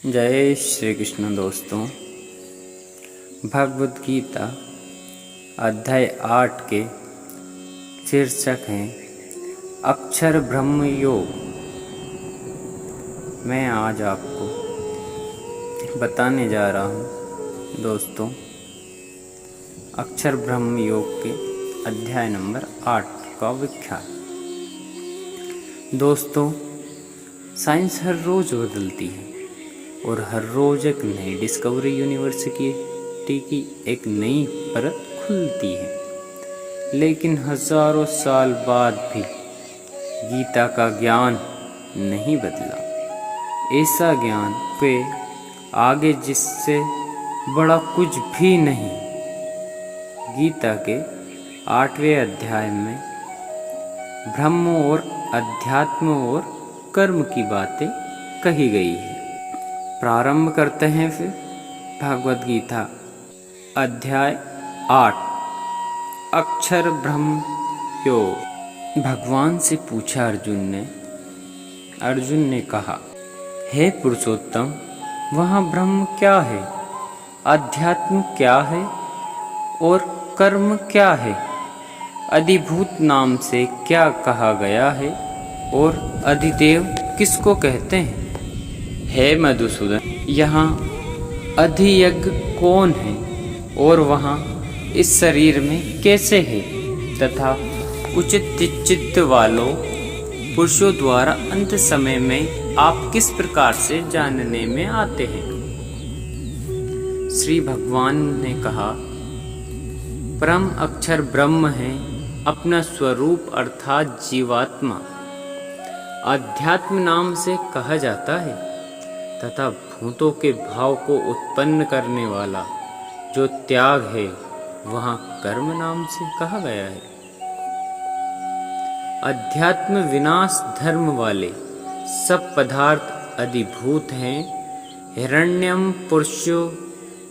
जय श्री कृष्ण दोस्तों। भगवद गीता अध्याय 8 के शीर्षक हैं अक्षर ब्रह्म योग। मैं आज आपको बताने जा रहा हूँ दोस्तों अक्षर ब्रह्म योग के अध्याय नंबर 8 का विख्यात। दोस्तों, साइंस हर रोज़ बदलती है और हर रोज़ एक नई डिस्कवरी यूनिवर्सिटी की एक नई परत खुलती है, लेकिन हजारों साल बाद भी गीता का ज्ञान नहीं बदला। ऐसा ज्ञान पे आगे जिससे बड़ा कुछ भी नहीं। गीता के 8वें अध्याय में ब्रह्म और अध्यात्म और कर्म की बातें कही गई है। प्रारंभ करते हैं फिर भगवद गीता अध्याय 8 अक्षर ब्रह्म योग। भगवान से पूछा अर्जुन ने कहा, हे पुरुषोत्तम, वहाँ ब्रह्म क्या है, अध्यात्म क्या है और कर्म क्या है? अधिभूत नाम से क्या कहा गया है और अधिदेव किसको कहते हैं? हे मधुसूदन, यहाँ अधियज्ञ कौन है और वहाँ इस शरीर में कैसे है तथा उचित चित्त वालों पुरुषों द्वारा अंत समय में आप किस प्रकार से जानने में आते हैं? श्री भगवान ने कहा, परम अक्षर ब्रह्म है, अपना स्वरूप अर्थात जीवात्मा अध्यात्म नाम से कहा जाता है तथा भूतों के भाव को उत्पन्न करने वाला जो त्याग है वहाँ कर्म नाम से कहा गया है। अध्यात्म विनाश धर्म वाले सब पदार्थ अधिभूत हैं। हिरण्यम पुरुषो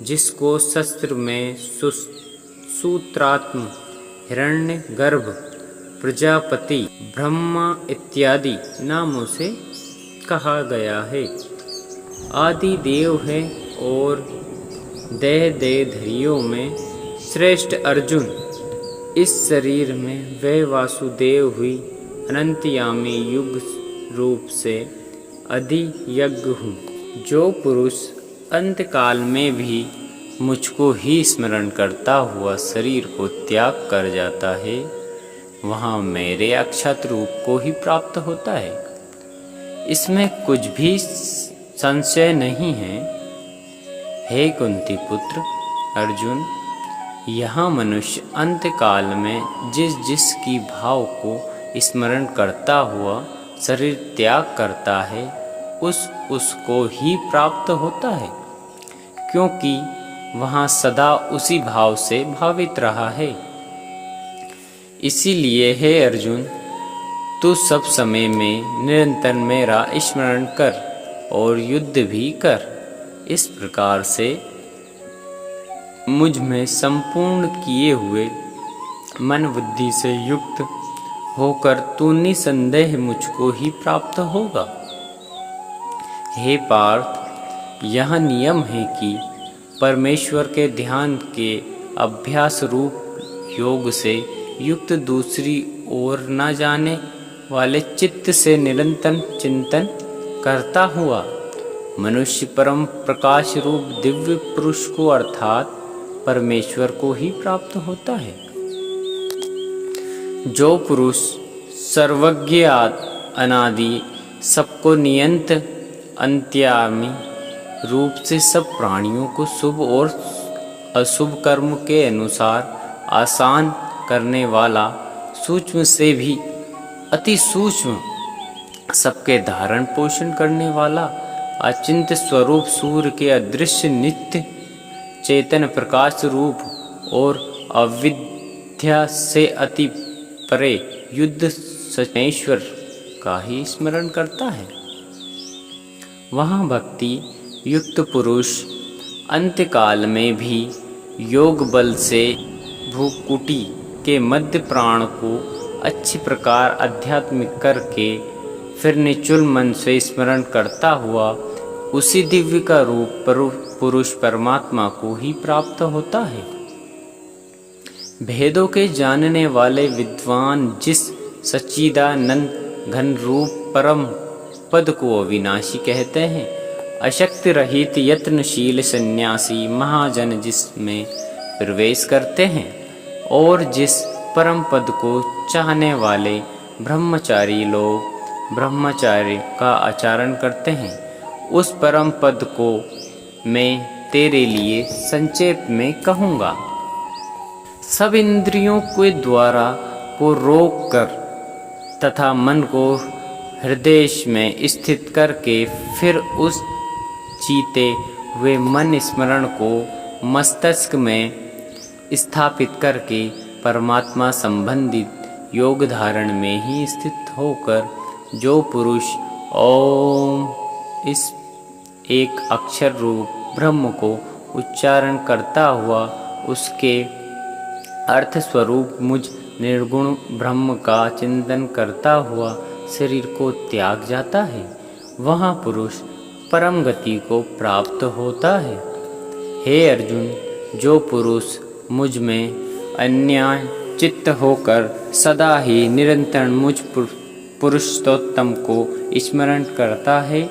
जिसको शस्त्र में सूत्रात्म हिरण्य गर्भ प्रजापति ब्रह्मा इत्यादि नामों से कहा गया है। आदि देव है और देहधारियों में श्रेष्ठ अर्जुन, इस शरीर में वे वासुदेव हुई अनंतयामी युग रूप से अधियज्ञ हूँ। जो पुरुष अंतकाल में भी मुझको ही स्मरण करता हुआ शरीर को त्याग कर जाता है, वहाँ मेरे अक्षत रूप को ही प्राप्त होता है। इसमें कुछ भी संशय नहीं है। हे कुंती पुत्र अर्जुन, यहाँ मनुष्य अंतकाल में जिस की भाव को स्मरण करता हुआ शरीर त्याग करता है उसको ही प्राप्त होता है, क्योंकि वहाँ सदा उसी भाव से भावित रहा है। इसीलिए हे अर्जुन, तू सब समय में निरंतर मेरा स्मरण कर और युद्ध भी कर। इस प्रकार से मुझ में संपूर्ण किए हुए मन बुद्धि से युक्त होकर तू निसंदेह मुझको ही प्राप्त होगा। हे पार्थ, यह नियम है कि परमेश्वर के ध्यान के अभ्यास रूप योग से युक्त दूसरी ओर न जाने वाले चित्त से निरंतर चिंतन करता हुआ मनुष्य परम प्रकाश रूप दिव्य पुरुष को अर्थात परमेश्वर को ही प्राप्त होता है। जो पुरुष सर्वज्ञ अनादि सबको नियंत अंतर्यामी रूप से सब प्राणियों को शुभ और अशुभ कर्म के अनुसार आसान करने वाला, सूक्ष्म से भी अति सूक्ष्म सबके धारण पोषण करने वाला, अचिंत स्वरूप सूर्य के अदृश्य नित्य चेतन प्रकाश रूप और अविद्या से अति परे युद्ध सचेश्वर का ही स्मरण करता है, वहाँ भक्ति युक्त पुरुष अंत्यकाल में भी योग बल से भूकुटी के मध्य प्राण को अच्छी प्रकार आध्यात्मिक करके फिर निचुल मन से स्मरण करता हुआ उसी दिव्य का रूप पुरुष परमात्मा को ही प्राप्त होता है। भेदों के जानने वाले विद्वान जिस सच्चिदानंद घन रूप परम पद को अविनाशी कहते हैं, अशक्ति रहित यत्नशील सन्यासी महाजन जिसमें प्रवेश करते हैं और जिस परम पद को चाहने वाले ब्रह्मचारी लोग ब्रह्मचार्य का आचरण करते हैं, उस परम पद को मैं तेरे लिए संक्षेप में कहूँगा। सब इंद्रियों के द्वारा को रोक कर तथा मन को हृदय में स्थित करके फिर उस जीते हुए मन स्मरण को मस्तिष्क में स्थापित करके परमात्मा संबंधित योग धारण में ही स्थित होकर जो पुरुष ओम इस एक अक्षर रूप ब्रह्म को उच्चारण करता हुआ उसके अर्थ स्वरूप मुझ निर्गुण ब्रह्म का चिंतन करता हुआ शरीर को त्याग जाता है, वहाँ पुरुष परम गति को प्राप्त होता है। हे अर्जुन, जो पुरुष मुझ में अन्याय चित्त होकर सदा ही निरंतर मुझ पुरुषोत्तम को स्मरण करता है,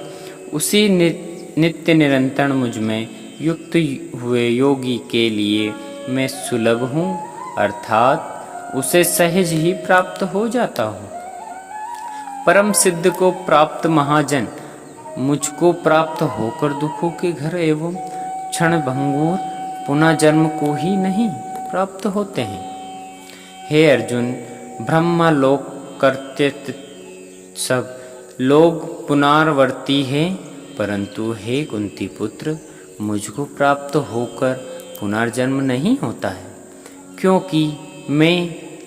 उसी नित्य निरंतर मुझ में युक्त हुए योगी के लिए मैं सुलभ हूँ, अर्थात उसे सहज ही प्राप्त हो जाता हूँ। परम सिद्ध को प्राप्त महाजन मुझको प्राप्त होकर दुखों के घर एवं क्षण भंगुर पुनः जन्म को ही नहीं प्राप्त होते हैं। हे अर्जुन, ब्रह्मलोक करते सब लोग पुनरावर्ती हैं, परंतु हे कुंती पुत्र, मुझको प्राप्त होकर पुनर्जन्म नहीं होता है, क्योंकि मैं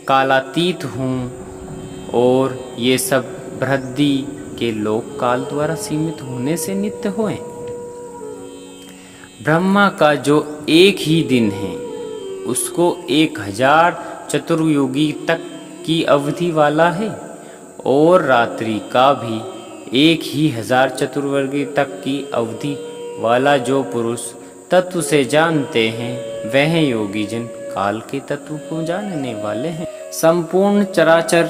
कालातीत हूँ और ये सब बृहद्धि के लोक काल द्वारा सीमित होने से नित्य हुए। ब्रह्मा का जो एक ही दिन है उसको 1000 चतुर्युगी तक की अवधि वाला है, और रात्रि का भी 1000 चतुर्वर्गी तक की अवधि वाला जो पुरुष तत्व से जानते हैं, वह योगी जन काल के तत्व को जानने वाले हैं। संपूर्ण चराचर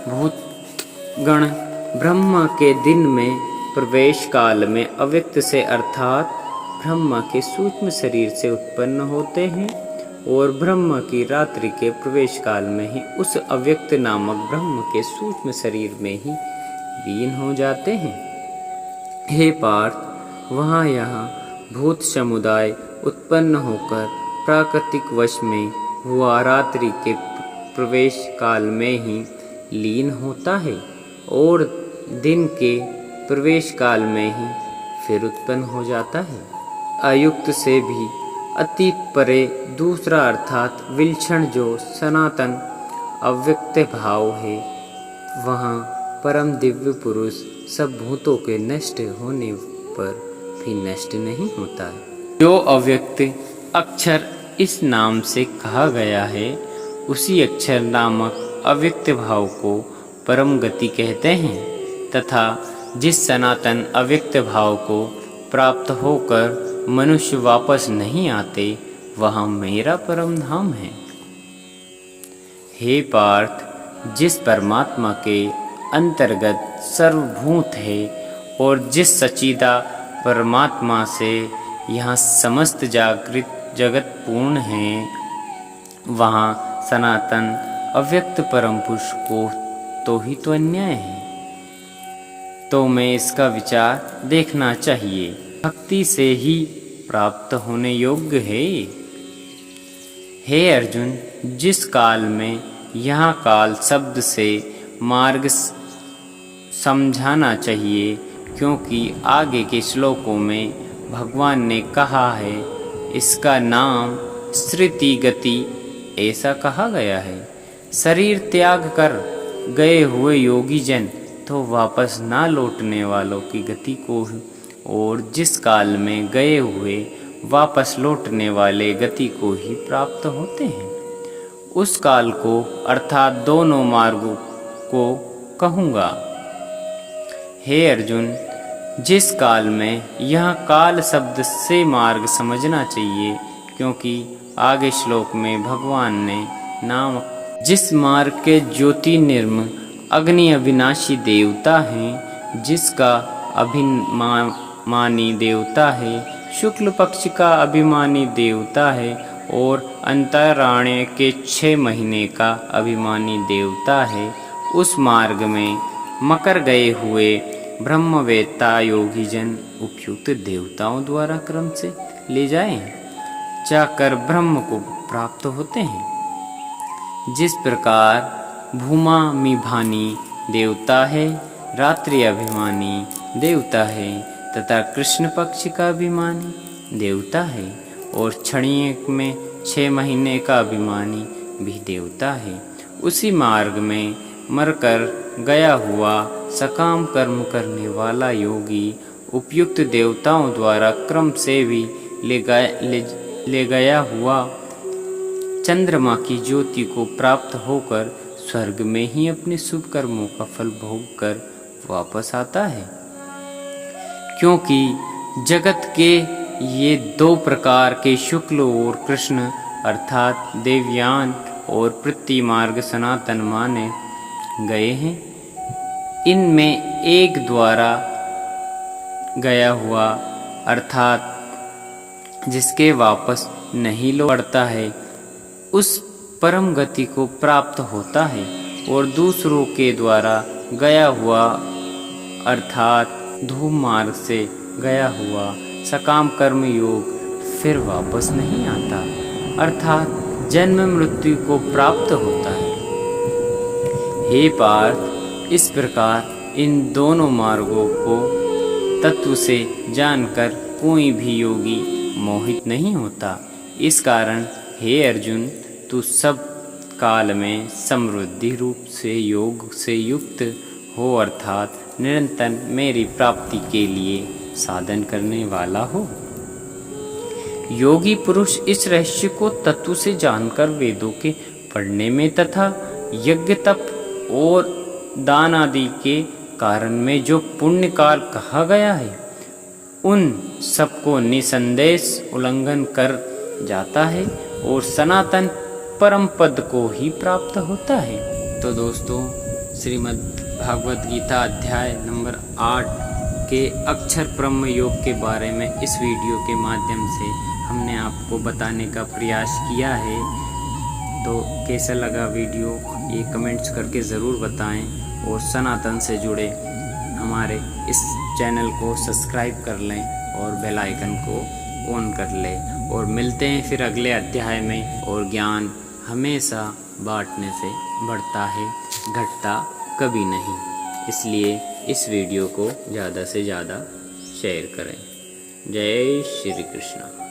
भूतगण ब्रह्मा के दिन में प्रवेश काल में अव्यक्त से अर्थात ब्रह्मा के सूक्ष्म शरीर से उत्पन्न होते हैं, और ब्रह्मा की रात्रि के प्रवेश काल में ही उस अव्यक्त नामक ब्रह्म के सूक्ष्म शरीर में ही लीन हो जाते हैं। हे पार्थ, वहाँ यहाँ भूत समुदाय उत्पन्न होकर प्राकृतिक वश में हुआ रात्रि के प्रवेश काल में ही लीन होता है, और दिन के प्रवेश काल में ही फिर उत्पन्न हो जाता है। अयुक्त से भी अति परे दूसरा अर्थात विलक्षण जो सनातन अव्यक्त भाव है, वहाँ परम दिव्य पुरुष सब भूतों के नष्ट होने पर भी नष्ट नहीं होता है। जो अव्यक्त अक्षर इस नाम से कहा गया है, उसी अक्षर नामक अव्यक्त भाव को परम गति कहते हैं, तथा जिस सनातन अव्यक्त भाव को प्राप्त होकर मनुष्य वापस नहीं आते, वहाँ मेरा परम धाम है। हे पार्थ, जिस परमात्मा के अंतर्गत सर्वभूत है और जिस सच्चिदा परमात्मा से यहाँ समस्त जागृत जगत पूर्ण है, वहाँ सनातन अव्यक्त परम पुरुष को तो ही तो अन्याय है। तो मैं इसका विचार देखना चाहिए, भक्ति से ही प्राप्त होने योग्य है। हे अर्जुन, जिस काल में यहाँ काल शब्द से मार्ग समझाना चाहिए, क्योंकि आगे के श्लोकों में भगवान ने कहा है इसका नाम श्रुति गति ऐसा कहा गया है। शरीर त्याग कर गए हुए योगी जन तो वापस ना लौटने वालों की गति को, और जिस काल में गए हुए वापस लौटने वाले गति को ही प्राप्त होते हैं, उस काल को अर्थात दोनों मार्गों को कहूँगा। हे अर्जुन, जिस काल में यह काल शब्द से मार्ग समझना चाहिए, क्योंकि आगे श्लोक में भगवान ने नाम जिस मार्ग के ज्योतिर्निर्म अग्नि अविनाशी देवता हैं, जिसका अभिमानी देवता है, शुक्ल पक्ष का अभिमानी देवता है और अंतरायण के 6 महीने का अभिमानी देवता है, उस मार्ग में मकर गए हुए ब्रह्मवेत्ता योगी जन उपयुक्त देवताओं द्वारा क्रम से ले जाकर ब्रह्म को प्राप्त होते हैं। जिस प्रकार भूमामिभानी देवता है, रात्रि अभिमानी देवता है तथा कृष्ण पक्ष का अभिमानी देवता है और क्षणिक में 6 महीने का अभिमानी भी देवता है, उसी मार्ग में मरकर गया हुआ सकाम कर्म करने वाला योगी उपयुक्त देवताओं द्वारा क्रम से भी ले गया हुआ चंद्रमा की ज्योति को प्राप्त होकर स्वर्ग में ही अपने शुभ कर्मों का फल भोग कर वापस आता है। क्योंकि जगत के ये 2 प्रकार के शुक्ल और कृष्ण अर्थात देवयान और पृथ्वी मार्ग सनातन माने गए हैं, इनमें एक द्वारा गया हुआ अर्थात जिसके वापस नहीं लौटता है उस परम गति को प्राप्त होता है, और दूसरों के द्वारा गया हुआ अर्थात धूम मार्ग से गया हुआ सकाम कर्म योग फिर वापस नहीं आता, अर्थात जन्म मृत्यु को प्राप्त होता है। हे पार्थ, इस प्रकार इन दोनों मार्गों को तत्व से जानकर कोई भी योगी मोहित नहीं होता। इस कारण हे अर्जुन, तू सब काल में समृद्धि रूप से योग से युक्त हो, अर्थात निरंतर मेरी प्राप्ति के लिए साधन करने वाला हो। योगी पुरुष इस रहस्य को तत्व से जानकर वेदों के पढ़ने में तथा यज्ञ तप और दान आदि के कारण में जो पुण्य काल कहा गया है, उन सबको निसंदेश उल्लंघन कर जाता है और सनातन परम पद को ही प्राप्त होता है। तो दोस्तों, श्रीमद् भागवत गीता अध्याय नंबर 8 के अक्षर ब्रह्म योग के बारे में इस वीडियो के माध्यम से हमने आपको बताने का प्रयास किया है। तो कैसा लगा वीडियो ये कमेंट्स करके ज़रूर बताएं और सनातन से जुड़े हमारे इस चैनल को सब्सक्राइब कर लें और बेल आइकन को ऑन कर लें, और मिलते हैं फिर अगले अध्याय में। और ज्ञान हमेशा बांटने से बढ़ता है, घटता कभी नहीं। इसलिए इस वीडियो को ज़्यादा से ज़्यादा शेयर करें। जय श्री कृष्ण।